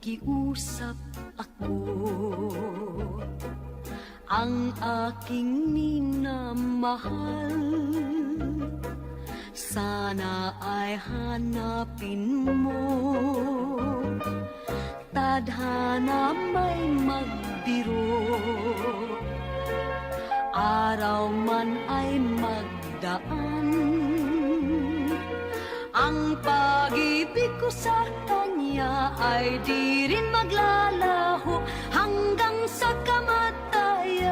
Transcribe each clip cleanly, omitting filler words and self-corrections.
nakikiusap ako. Ang aking minamahal, sana ay hanapin mo. Tadhana may magbiro, araw man ay magdaan. Ang pag-ibig ko sa kanya ay di rin maglalaho hanggang sa kamatayan.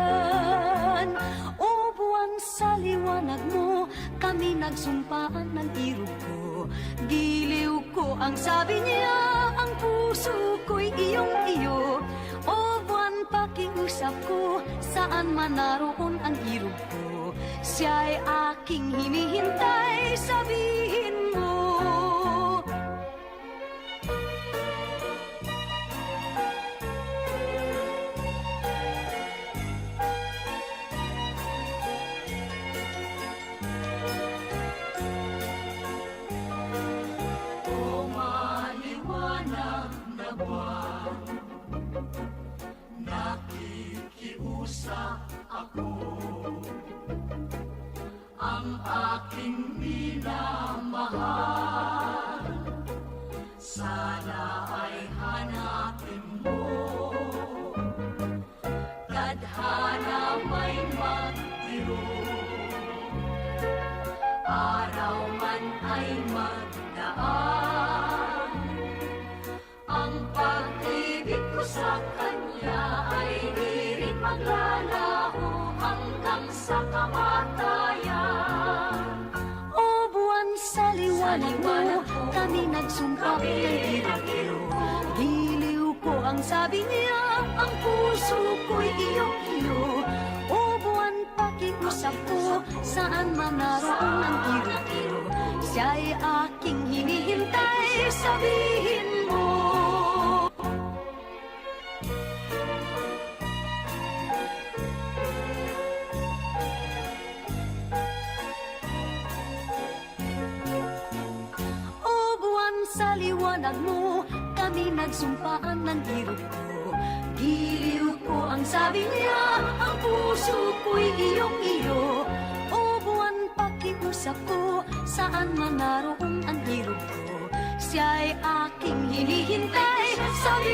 O buwan, sa liwanag mo kami nagsumpaan ng irog ko. Giliw ko ang sabi niya, ang puso ko'y iyong-iyo. O buwan, pakiusap ko, saan man naroon ang irog ko. Siya'y aking hinihintay, sabihin mo. O maliwanag na buwan, nakikiusap ako. Ang aking minamahal, sana ay hanapin mo. Tadhana may magbiro, araw man ay magdaan. Ang pag-ibig ko sa kanya ay di rin maglalaho hanggang sa kamatayan. O buwan, sa liwanag mo kami nagsumpa ng irog. Giliw ko ang sabi niya, ang puso ko'y iyong-iyo. O buwan, pakiusap ko, saan man naroon ang irog. Siya'y aking hinihintay, sabihin mo. Sa liwanag mo kami nagsumpaan ng irog ko. Giliw ko ang sabi niya, ang puso ko'y iyong-iyo. O buwan, pakiusap ko, saan man naroon ang irog ko. Siya'y aking hinihintay, sabi